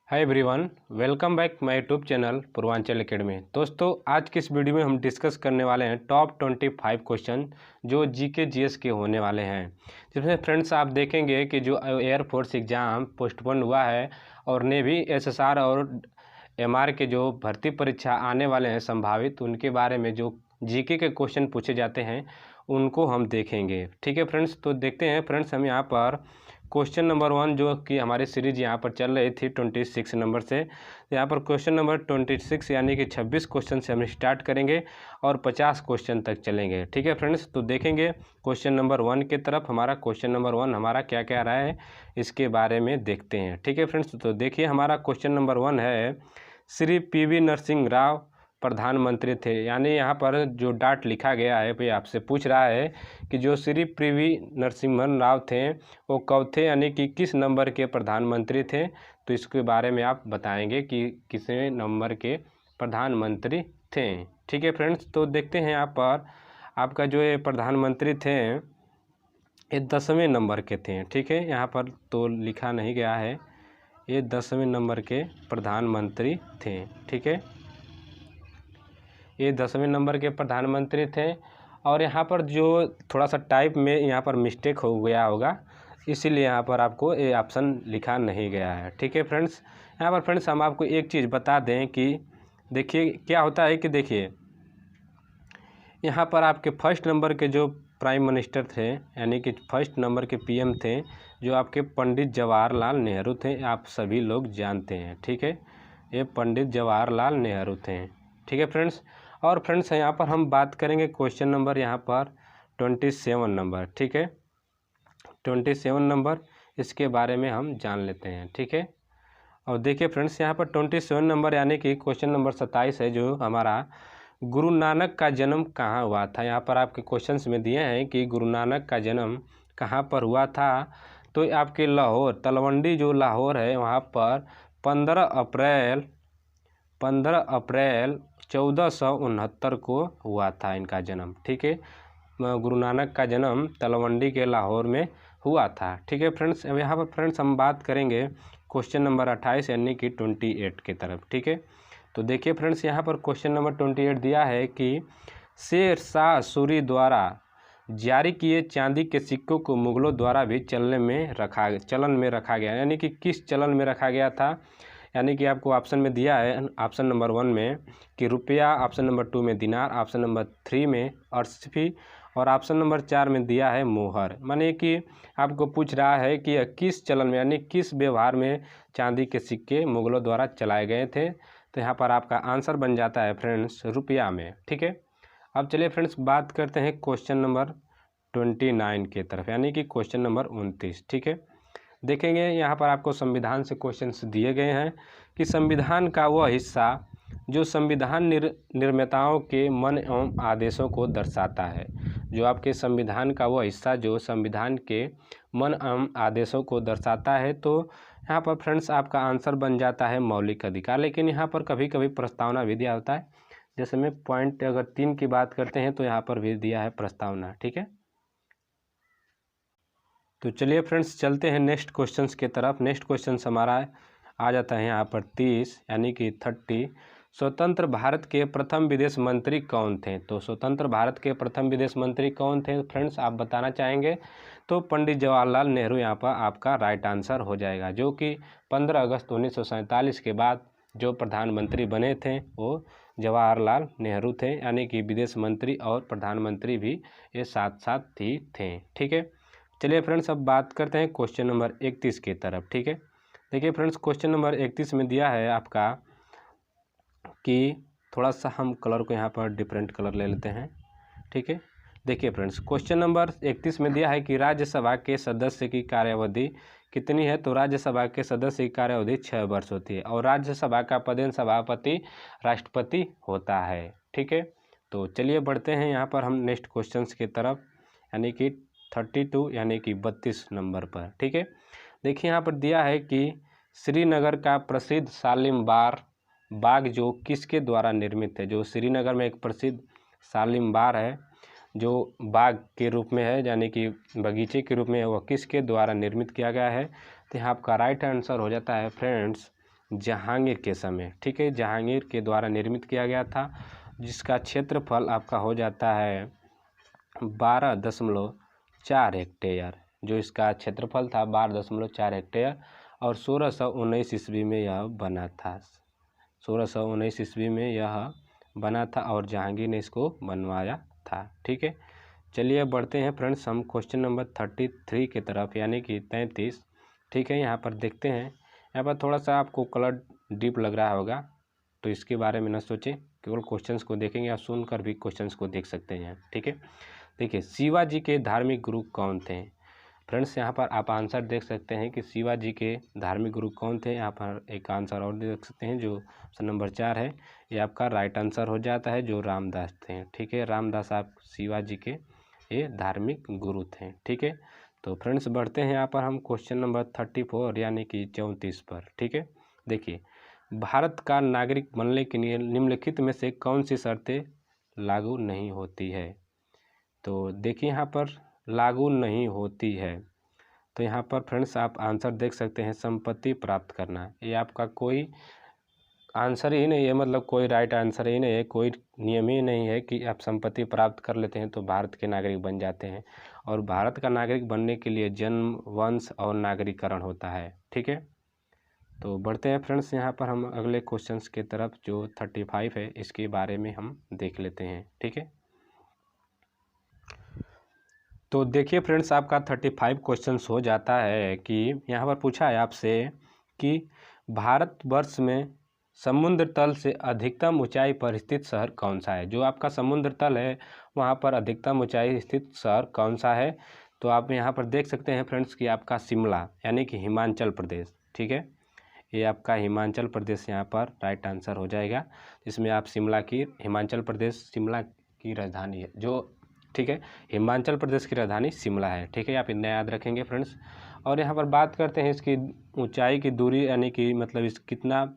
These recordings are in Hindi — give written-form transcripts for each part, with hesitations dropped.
Hi everyone, welcome back my YouTube channel Purvanchal academy. दोस्तों, आज की इस वीडियो में हम डिस्कस करने वाले हैं टॉप 25 क्वेश्चन जो जीके जीएस के होने वाले हैं। जिसमें फ्रेंड्स आप देखेंगे कि जो एयरफोर्स एग्ज़ाम पोस्टपोन हुआ है और नेवी एसएसआर और एमआर के जो भर्ती परीक्षा आने वाले हैं संभावित, उनके बारे में जो जीके के क्वेश्चन पूछे जाते हैं उनको हम देखेंगे। ठीक है फ्रेंड्स, तो देखते हैं फ्रेंड्स। हम यहाँ पर क्वेश्चन नंबर 1 जो कि हमारी सीरीज यहाँ पर चल रही थी 26 नंबर से, यहाँ पर क्वेश्चन नंबर 26 यानी कि 26 क्वेश्चन से हम स्टार्ट करेंगे और 50 क्वेश्चन तक चलेंगे। ठीक है फ्रेंड्स, तो देखेंगे क्वेश्चन नंबर 1 की तरफ। हमारा क्वेश्चन नंबर 1 हमारा क्या क्या रहा है इसके बारे में देखते हैं। ठीक है फ्रेंड्स, तो देखिए हमारा क्वेश्चन नंबर 1 है, श्री पीवी नरसिंह राव प्रधानमंत्री थे। यानी यहाँ पर जो डाट लिखा गया है भाई आपसे पूछ रहा है कि जो श्री पीवी नरसिम्हा राव थे वो कब थे, यानी कि किस नंबर के प्रधानमंत्री थे। तो इसके बारे में आप बताएंगे कि किस नंबर के प्रधानमंत्री थे। ठीक है फ्रेंड्स, तो देखते हैं यहाँ पर आपका जो ये प्रधानमंत्री थे ये 10वें नंबर के थे। ठीक है, यहाँ पर तो लिखा नहीं गया है, ये 10वें नंबर के प्रधानमंत्री थे। ठीक है, ये 10वें नंबर के प्रधानमंत्री थे। और यहाँ पर जो थोड़ा सा टाइप में यहाँ पर मिस्टेक हो गया होगा, इसीलिए यहाँ पर आपको ये ऑप्शन लिखा नहीं गया है। ठीक है फ्रेंड्स, यहाँ पर फ्रेंड्स हम आपको एक चीज़ बता दें कि देखिए क्या होता है कि देखिए यहाँ पर आपके फर्स्ट नंबर के जो प्राइम मिनिस्टर थे, यानी कि फर्स्ट नंबर के पीएम थे, जो आपके पंडित जवाहरलाल नेहरू थे। आप सभी लोग जानते हैं। ठीक है, ये पंडित जवाहरलाल नेहरू थे। ठीक है फ्रेंड्स, और फ्रेंड्स यहाँ पर हम बात करेंगे क्वेश्चन नंबर यहाँ पर 27 नंबर। ठीक है, 27 नंबर, इसके बारे में हम जान लेते हैं। ठीक है, और देखिए फ्रेंड्स यहाँ पर 27 नंबर यानी कि क्वेश्चन नंबर 27 है, जो हमारा गुरु नानक का जन्म कहाँ हुआ था। यहाँ पर आपके क्वेश्चंस में दिए हैं कि गुरु नानक का जन्म कहाँ पर हुआ था। तो आपके लाहौर, तलवंडी जो लाहौर है वहाँ पर 15 अप्रैल 1469 को हुआ था इनका जन्म। ठीक है, गुरु नानक का जन्म तलवंडी के लाहौर में हुआ था। ठीक है फ्रेंड्स, अब यहाँ पर फ्रेंड्स हम बात करेंगे क्वेश्चन नंबर 28 यानी कि 28 की तरफ। ठीक है, तो देखिए फ्रेंड्स यहाँ पर क्वेश्चन नंबर 28 दिया है कि शेर शाह सूरी द्वारा जारी किए चांदी के सिक्कों को मुगलों द्वारा भी चलन में रखा गया, यानी कि किस चलन में रखा गया था। यानी कि आपको ऑप्शन में दिया है, ऑप्शन नंबर 1 में कि रुपया, ऑप्शन नंबर 2 में दिनार, ऑप्शन नंबर 3 में अर्शफी और ऑप्शन नंबर 4 में दिया है मोहर। माने कि आपको पूछ रहा है कि किस चलन में यानी किस व्यवहार में चांदी के सिक्के मुगलों द्वारा चलाए गए थे। तो यहाँ पर आपका आंसर बन जाता है फ्रेंड्स रुपया में। ठीक है, अब चलिए फ्रेंड्स बात करते हैं क्वेश्चन नंबर 29 की तरफ, यानी कि क्वेश्चन नंबर 29। ठीक है, देखेंगे यहाँ पर आपको संविधान से क्वेश्चंस दिए गए हैं कि संविधान का वह हिस्सा जो संविधान निर्माताओं के मन एवं आदेशों को दर्शाता है। जो आपके संविधान का वह हिस्सा जो संविधान के मन एवं आदेशों को दर्शाता है। तो यहाँ पर फ्रेंड्स आपका आंसर बन जाता है मौलिक अधिकार। लेकिन यहाँ पर कभी कभी प्रस्तावना भी दिया होता है, जैसे में पॉइंट अगर 3 की बात करते हैं तो यहाँ पर भी दिया है प्रस्तावना। ठीक है, तो चलिए फ्रेंड्स चलते हैं नेक्स्ट क्वेश्चंस की तरफ। नेक्स्ट क्वेश्चन हमारा आ जाता है यहाँ पर 30 यानी कि 30, स्वतंत्र भारत के प्रथम विदेश मंत्री कौन थे। तो स्वतंत्र भारत के प्रथम विदेश मंत्री कौन थे फ्रेंड्स, आप बताना चाहेंगे। तो पंडित जवाहरलाल नेहरू यहाँ पर आपका राइट आंसर हो जाएगा, जो कि 15 अगस्त 1947 के बाद जो प्रधानमंत्री बने थे वो जवाहरलाल नेहरू थे। यानी कि विदेश मंत्री और प्रधानमंत्री भी ये साथ साथ ही थे। ठीक है, चलिए फ्रेंड्स अब बात करते हैं क्वेश्चन नंबर 31 की तरफ। ठीक है, देखिए फ्रेंड्स क्वेश्चन नंबर 31 में दिया है आपका कि थोड़ा सा हम कलर को यहाँ पर डिफरेंट कलर ले लेते हैं। ठीक है, देखिए फ्रेंड्स क्वेश्चन नंबर 31 में दिया है कि राज्यसभा के सदस्य की कार्यावधि कितनी है। तो राज्यसभा के सदस्य की कार्यावधि 6 वर्ष होती है और राज्यसभा का पदेन सभापति राष्ट्रपति होता है। ठीक है, तो चलिए बढ़ते हैं यहाँ पर हम नेक्स्ट क्वेश्चन की तरफ, यानी कि 32 यानी कि 32 नंबर पर। ठीक है, देखिए यहाँ पर दिया है कि श्रीनगर का प्रसिद्ध शालीमार बाग जो किसके द्वारा निर्मित है। जो श्रीनगर में एक प्रसिद्ध शालीमार है जो बाग के रूप में है, यानी कि बगीचे के रूप में है, वह किसके द्वारा निर्मित किया गया है। तो यहाँ आपका राइट आंसर हो जाता है फ्रेंड्स जहांगीर के समय, ठीक है, जहांगीर के द्वारा निर्मित किया गया था, जिसका क्षेत्रफल आपका हो जाता है 12.4 हेक्टेयर। जो इसका क्षेत्रफल था 12.4 हेक्टेयर और 1619 ईस्वी में यह बना था। 1619 ईस्वी में यह बना था और जहांगीर ने इसको बनवाया था, ठीक है। चलिए अब बढ़ते हैं फ्रेंड्स हम क्वेश्चन नंबर 33 की तरफ, यानी कि 33, ठीक है। यहाँ पर देखते हैं, यहाँ पर थोड़ा सा आपको कलर डीप लग रहा होगा, तो इसके बारे में न सोचें, केवल क्वेश्चंस को देखेंगे, आप सुनकर भी क्वेश्चंस को देख सकते हैं, ठीक है। देखिए, शिवाजी के धार्मिक गुरु कौन थे? फ्रेंड्स यहाँ पर आप आंसर देख सकते हैं कि शिवाजी के धार्मिक गुरु कौन थे। यहाँ पर एक आंसर और देख सकते हैं जो ऑप्शन नंबर 4 है, ये आपका राइट आंसर हो जाता है, जो रामदास थे, ठीक है। रामदास आप शिवाजी के ये धार्मिक गुरु थे, ठीक है। तो फ्रेंड्स बढ़ते हैं यहाँ पर हम क्वेश्चन नंबर 34 यानी कि 34 पर, ठीक है। देखिए, भारत का नागरिक बनने के लिए निम्नलिखित में से कौन सी शर्तें लागू नहीं होती है? तो देखिए यहाँ पर लागू नहीं होती है, तो यहाँ पर फ्रेंड्स आप आंसर देख सकते हैं, संपत्ति प्राप्त करना। ये आपका कोई आंसर ही नहीं है, मतलब कोई राइट आंसर ही नहीं है, कोई नियम ही नहीं है कि आप संपत्ति प्राप्त कर लेते हैं तो भारत के नागरिक बन जाते हैं। और भारत का नागरिक बनने के लिए जन्म, वंश और नागरिकरण होता है, ठीक है। तो बढ़ते हैं फ्रेंड्स यहाँ पर हम अगले क्वेश्चंस की तरफ, जो 35 है, इसके बारे में हम देख लेते हैं, ठीक है। तो देखिए फ्रेंड्स, आपका 35 क्वेश्चंस हो जाता है कि यहाँ पर पूछा है आपसे कि भारतवर्ष में समुद्र तल से अधिकतम ऊंचाई पर स्थित शहर कौन सा है? जो आपका समुद्र तल है वहाँ पर अधिकतम ऊंचाई स्थित शहर कौन सा है? तो आप यहाँ पर देख सकते हैं फ्रेंड्स कि आपका शिमला, यानी कि हिमाचल प्रदेश, ठीक है। ये आपका हिमाचल प्रदेश यहाँ पर राइट आंसर हो जाएगा, जिसमें आप शिमला की, हिमाचल प्रदेश शिमला की राजधानी है, जो, ठीक है, हिमाचल प्रदेश की राजधानी शिमला है, ठीक है। आप इतना याद रखेंगे फ्रेंड्स। और यहाँ पर बात करते हैं इसकी ऊंचाई की दूरी, यानी कि मतलब इस कितना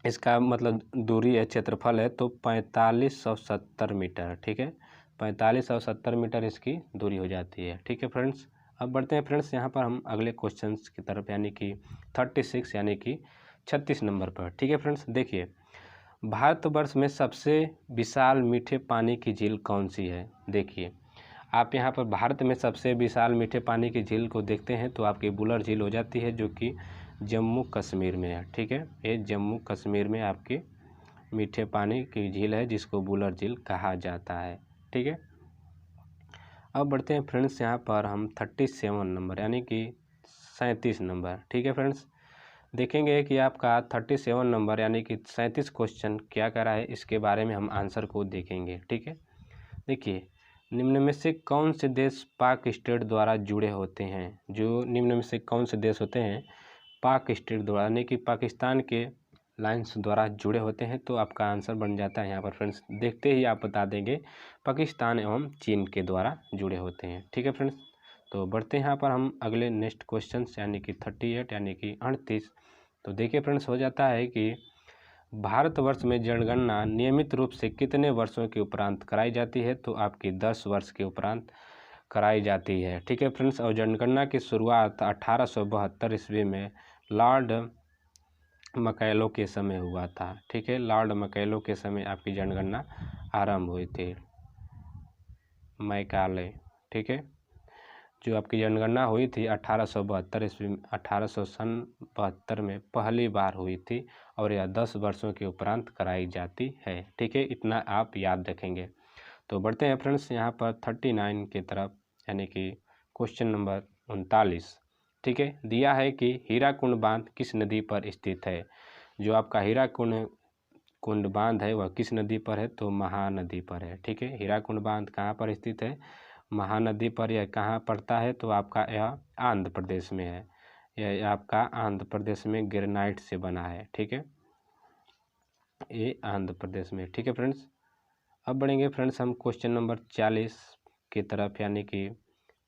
इसका मतलब दूरी है, क्षेत्रफल है, तो 4570 मीटर, ठीक है। 4570 मीटर इसकी दूरी हो जाती है, ठीक है फ्रेंड्स। अब बढ़ते हैं फ्रेंड्स यहाँ पर हम अगले क्वेश्चंस की तरफ, यानी कि 36 यानी कि 36 नंबर पर, ठीक है फ्रेंड्स। देखिए, भारतवर्ष में सबसे विशाल मीठे पानी की झील कौन सी है? देखिए, आप यहाँ पर भारत में सबसे विशाल मीठे पानी की झील को देखते हैं तो आपकी बुलर झील हो जाती है, जो कि जम्मू कश्मीर में है, ठीक है। ये जम्मू कश्मीर में आपकी मीठे पानी की झील है, जिसको बुलर झील कहा जाता है, ठीक है। अब बढ़ते हैं फ्रेंड्स यहाँ पर हम 37 नंबर यानी कि 37 नंबर, ठीक है फ्रेंड्स। देखेंगे कि आपका 37 नंबर यानी कि 37 क्वेश्चन क्या कर रहा है, इसके बारे में हम आंसर को देखेंगे, ठीक है। देखिए, निम्न में से कौन से देश पाक स्टेट द्वारा जुड़े होते हैं? जो निम्न में से कौन से देश होते हैं पाक स्टेट द्वारा, यानी कि पाकिस्तान के लाइन्स द्वारा जुड़े होते हैं? तो आपका आंसर बन जाता है यहाँ पर फ्रेंड्स, देखते ही आप बता देंगे, पाकिस्तान एवं चीन के द्वारा जुड़े होते हैं, ठीक है फ्रेंड्स। तो बढ़ते हैं यहाँ पर हम अगले नेक्स्ट क्वेश्चन यानी कि 38 यानी कि 38। तो देखिए फ्रेंड्स, हो जाता है कि भारतवर्ष में जनगणना नियमित रूप से कितने वर्षों के उपरांत कराई जाती है? तो आपकी 10 वर्ष के उपरांत कराई जाती है, ठीक है फ्रेंड्स। और जनगणना की शुरुआत 1872 ईस्वी में लॉर्ड मैकाले के समय हुआ था, ठीक है। लॉर्ड मैकाले के समय आपकी जनगणना आरंभ हुई थी, मैकाले, ठीक है। जो आपकी जनगणना हुई थी 1872 ईस्वी में, 1872 में पहली बार हुई थी और यह 10 वर्षों के उपरांत कराई जाती है, ठीक है। इतना आप याद रखेंगे। तो बढ़ते हैं फ्रेंड्स यहाँ पर 39 की तरफ, यानी कि क्वेश्चन नंबर 39, ठीक है। दिया है कि हीराकुंड बांध किस नदी पर स्थित है? जो आपका हीराकुंड बांध है वह किस नदी पर है? तो महानदी पर है, ठीक है। हीराकुंड बांध कहाँ पर स्थित है? महानदी पर। यह कहाँ पड़ता है? तो आपका यह आंध्र प्रदेश में है, यह आपका आंध्र प्रदेश में ग्रेनाइट से बना है, ठीक है, ये आंध्र प्रदेश में, ठीक है फ्रेंड्स। अब बढ़ेंगे फ्रेंड्स हम क्वेश्चन नंबर 40 की तरफ, यानी कि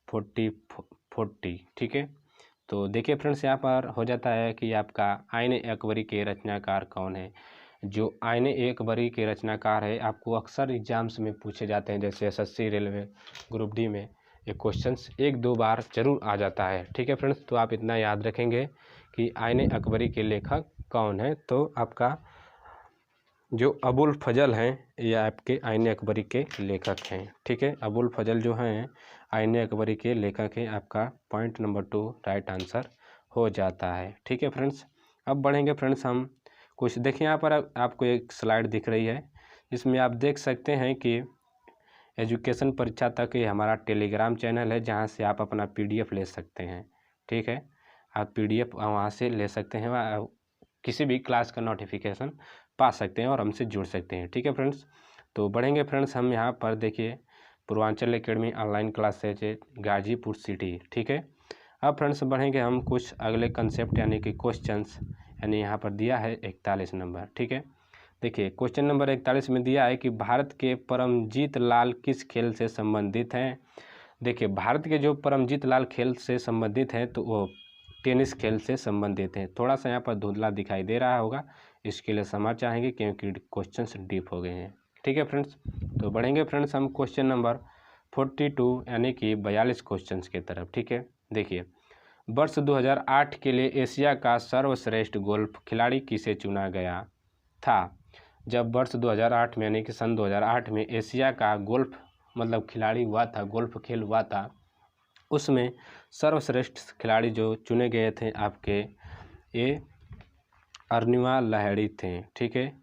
40, ठीक है। तो देखिए फ्रेंड्स, यहाँ पर हो जाता है कि आपका आईने अकबरी के रचनाकार कौन है? जो आईने अकबरी के रचनाकार है, आपको अक्सर एग्जाम्स में पूछे जाते हैं, जैसे एसएससी, रेलवे, ग्रुप डी में ये क्वेश्चंस एक दो बार जरूर आ जाता है। ठीक है फ्रेंड्स, तो आप इतना याद रखेंगे कि आईने अकबरी के लेखक कौन है। तो आपका जो अबुल फजल हैं ये आपके आईने अकबरी के लेखक हैं। ठीक है, अबुल फजल जो हैं आईने अकबरी के लेखक हैं। आपका पॉइंट नंबर 2 राइट आंसर हो जाता है। ठीक है फ्रेंड्स, अब बढ़ेंगे फ्रेंड्स हम कुछ। देखिए यहाँ पर आपको एक स्लाइड दिख रही है, जिसमें आप देख सकते हैं कि एजुकेशन परीक्षा तक ये हमारा टेलीग्राम चैनल है, जहाँ से आप अपना PDF ले सकते हैं। ठीक है, आप PDF वहाँ से ले सकते हैं, किसी भी क्लास का नोटिफिकेशन पा सकते हैं और हमसे जुड़ सकते हैं। ठीक है फ्रेंड्स, तो बढ़ेंगे फ्रेंड्स हम यहाँ पर। देखिए Purvanchal academy online classes Ghazipur city. ठीक है, अब फ्रेंड्स बढ़ेंगे हम कुछ अगले कंसेप्ट यानी कि क्वेश्चंस, यानी यहाँ पर दिया है 41 नंबर। ठीक है, देखिए क्वेश्चन नंबर 41 में दिया है कि भारत के परमजीत लाल किस खेल से संबंधित हैं। देखिए भारत के जो परमजीत लाल खेल से संबंधित हैं तो वो टेनिस खेल से संबंधित हैं। थोड़ा सा यहाँ पर धुंधला दिखाई दे रहा होगा, इसके लिए क्षमा चाहेंगे क्योंकि क्वेश्चंस डीप हो गए हैं। ठीक है फ्रेंड्स, तो बढ़ेंगे फ्रेंड्स हम क्वेश्चन नंबर 42 यानी कि 42 क्वेश्चंस की तरफ। ठीक है, देखिए वर्ष 2008 के लिए एशिया का सर्वश्रेष्ठ गोल्फ खिलाड़ी किसे चुना गया था। जब वर्ष 2008 में यानी कि सन 2008 में एशिया का गोल्फ मतलब खिलाड़ी हुआ था, गोल्फ खेल हुआ था, उसमें सर्वश्रेष्ठ खिलाड़ी जो चुने गए थे आपके ये अर्निमा लाहिड़ी थे। ठीक है,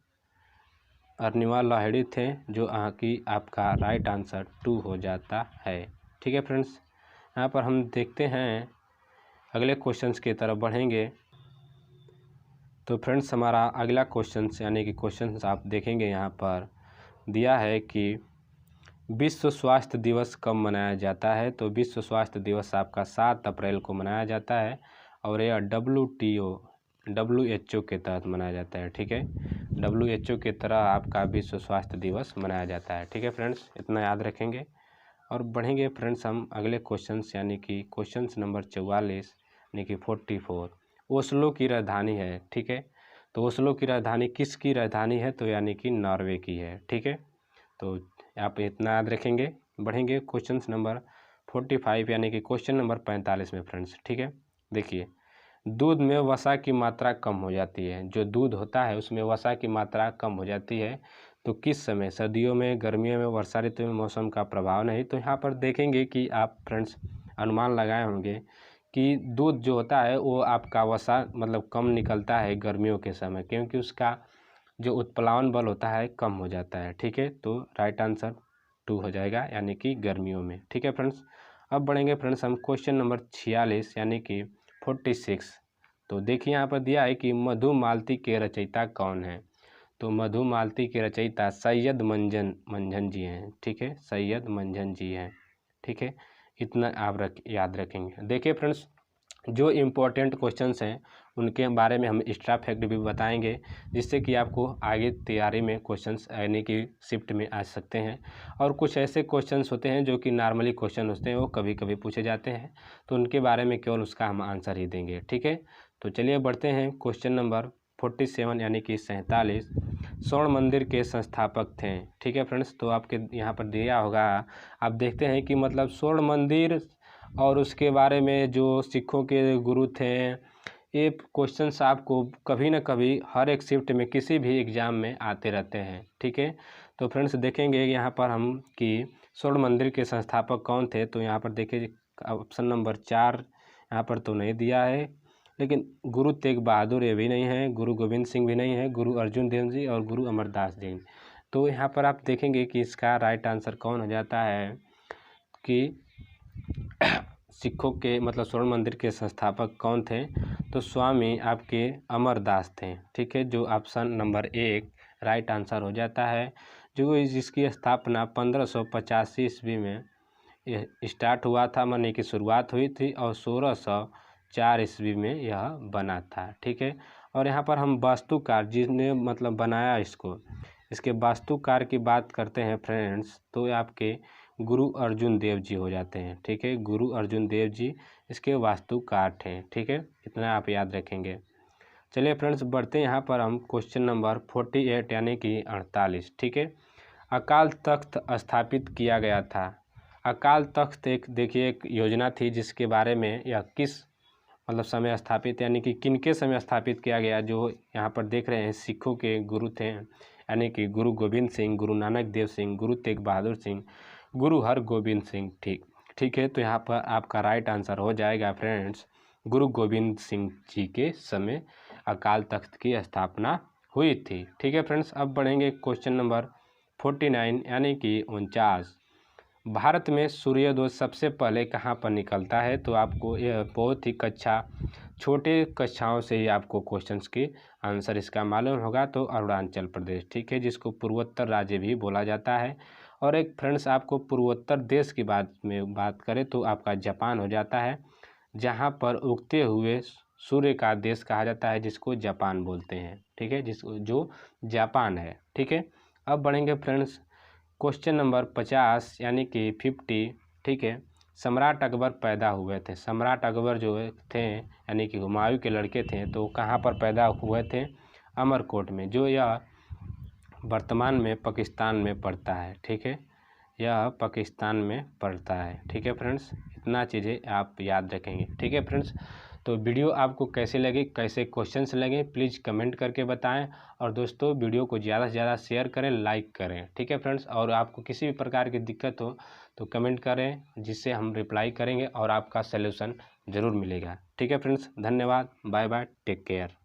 अर्निमा लाहिड़ी थे, जो की आपका राइट आंसर 2 हो जाता है। ठीक है फ्रेंड्स, यहाँ पर हम देखते हैं अगले क्वेश्चंस की तरफ बढ़ेंगे। तो फ्रेंड्स हमारा अगला क्वेश्चन यानी कि क्वेश्चन आप देखेंगे यहाँ पर दिया है कि विश्व स्वास्थ्य दिवस कब मनाया जाता है। तो विश्व स्वास्थ्य दिवस आपका 7 अप्रैल को मनाया जाता है और यह WHO के तहत मनाया जाता है। ठीक है, WHO के तरह आपका विश्व स्वास्थ्य दिवस मनाया जाता है। ठीक है फ्रेंड्स, इतना याद रखेंगे और बढ़ेंगे फ्रेंड्स हम अगले क्वेश्चन यानी कि क्वेश्चन नंबर 44 यानी कि 44। ओस्लो की राजधानी है। ठीक है, तो ओस्लो की राजधानी किसकी राजधानी है, तो यानी कि नॉर्वे की है। ठीक है, तो आप इतना याद रखेंगे। बढ़ेंगे क्वेश्चन नंबर 45 यानी कि क्वेश्चन नंबर 45 में फ्रेंड्स। ठीक है, देखिए दूध में वसा की मात्रा कम हो जाती है। जो दूध होता है उसमें वसा की मात्रा कम हो जाती है, तो किस समय, सर्दियों में, गर्मियों में, वर्षा ऋतु में, मौसम का प्रभाव नहीं। तो यहाँ पर देखेंगे कि आप फ्रेंड्स अनुमान लगाए होंगे कि दूध जो होता है वो आपका वसा मतलब कम निकलता है गर्मियों के समय, क्योंकि उसका जो उत्प्लावन बल होता है कम हो जाता है। ठीक है, तो राइट आंसर 2 हो जाएगा यानी कि गर्मियों में। ठीक है फ्रेंड्स, अब बढ़ेंगे फ्रेंड्स हम क्वेश्चन नंबर 46 यानी कि 46। तो देखिए यहाँ पर दिया है कि मधुमालती के रचयिता कौन है। तो मधुमालती के रचयिता सैयद मंझन जी हैं। ठीक है, सैयद मंझन जी हैं। ठीक है, इतना आप याद रखेंगे। देखिए फ्रेंड्स, जो इम्पोर्टेंट क्वेश्चंस हैं उनके बारे में हम एक्स्ट्रा फैक्ट भी बताएंगे, जिससे कि आपको आगे तैयारी में क्वेश्चंस यानी कि शिफ्ट में आ सकते हैं। और कुछ ऐसे क्वेश्चंस होते हैं जो कि नॉर्मली क्वेश्चन होते हैं, वो कभी कभी पूछे जाते हैं, तो उनके बारे में केवल उसका हम आंसर ही देंगे। ठीक है, तो चलिए बढ़ते हैं क्वेश्चन नंबर 47 यानी कि 47। स्वर्ण मंदिर के संस्थापक थे। ठीक है फ्रेंड्स, तो आपके यहाँ पर दिया होगा, आप देखते हैं कि मतलब स्वर्ण मंदिर और उसके बारे में जो सिखों के गुरु थे, ये क्वेश्चंस आपको कभी ना कभी हर एक शिफ्ट में किसी भी एग्ज़ाम में आते रहते हैं। ठीक है, तो फ्रेंड्स देखेंगे यहाँ पर हम कि स्वर्ण मंदिर के संस्थापक कौन थे। तो यहाँ पर देखिए ऑप्शन नंबर 4 यहाँ पर तो नहीं दिया है, लेकिन गुरु तेग बहादुर ये भी नहीं है, गुरु गोविंद सिंह भी नहीं है, गुरु अर्जुन देव जी और गुरु अमरदास जी। तो यहाँ पर आप देखेंगे कि इसका राइट आंसर कौन हो जाता है कि सिखों के मतलब स्वर्ण मंदिर के संस्थापक कौन थे। तो स्वामी आपके अमरदास थे। ठीक है, जो ऑप्शन नंबर 1 राइट आंसर हो जाता है, जो जिसकी स्थापना 1585 ईस्वी में स्टार्ट हुआ था, माने की शुरुआत हुई थी, और 1604 ईस्वी में यह बना था। ठीक है, और यहाँ पर हम वास्तुकार जिसने मतलब बनाया इसको, इसके वास्तुकार की बात करते हैं फ्रेंड्स, तो आपके गुरु अर्जुन देव जी हो जाते हैं। ठीक है, गुरु अर्जुन देव जी इसके वास्तुकार थे। ठीक है, इतना आप याद रखेंगे। चलिए फ्रेंड्स बढ़ते हैं यहाँ पर हम क्वेश्चन नंबर 48 यानी कि 48। ठीक है, अकाल तख्त स्थापित किया गया था। अकाल तख्त एक देखिए एक योजना थी जिसके बारे में यह किस मतलब समय स्थापित यानी कि किनके समय स्थापित किया गया। जो यहाँ पर देख रहे हैं सिखों के गुरु थे यानी कि गुरु गोविंद सिंह, गुरु नानक देव सिंह, गुरु तेग बहादुर सिंह, गुरु हरगोविंद सिंह। ठीक है, तो यहाँ पर आपका राइट आंसर हो जाएगा फ्रेंड्स, गुरु गोविंद सिंह जी के समय अकाल तख्त की स्थापना हुई थी। ठीक है फ्रेंड्स, अब बढ़ेंगे क्वेश्चन नंबर 49 यानी कि 49। भारत में सूर्योदय सबसे पहले कहाँ पर निकलता है? तो आपको यह बहुत ही छोटे कक्षाओं से ही आपको क्वेश्चंस के आंसर इसका मालूम होगा। तो अरुणाचल प्रदेश, ठीक है, जिसको पूर्वोत्तर राज्य भी बोला जाता है। और एक फ्रेंड्स आपको पूर्वोत्तर देश की बात करें तो आपका जापान हो जाता है, जहाँ पर उगते हुए सूर्य का देश कहा जाता है, जिसको जापान बोलते हैं। ठीक है, जो जापान है। ठीक है, अब बढ़ेंगे फ्रेंड्स क्वेश्चन नंबर 50 यानी कि 50। ठीक है, सम्राट अकबर पैदा हुए थे। सम्राट अकबर जो थे यानी कि हुमायूं के लड़के थे, तो कहाँ पर पैदा हुए थे? अमरकोट में, जो यह वर्तमान में पाकिस्तान में पड़ता है। ठीक है, यह पाकिस्तान में पड़ता है। ठीक है फ्रेंड्स, इतना चीज़ें आप याद रखेंगे। ठीक है फ्रेंड्स, तो वीडियो आपको कैसे लगे, कैसे क्वेश्चंस लगे, प्लीज़ कमेंट करके बताएं। और दोस्तों वीडियो को ज़्यादा से ज़्यादा शेयर करें, लाइक करें। ठीक है फ्रेंड्स, और आपको किसी भी प्रकार की दिक्कत हो तो कमेंट करें, जिससे हम रिप्लाई करेंगे और आपका सलूशन ज़रूर मिलेगा। ठीक है फ्रेंड्स, धन्यवाद, बाय बाय, टेक केयर।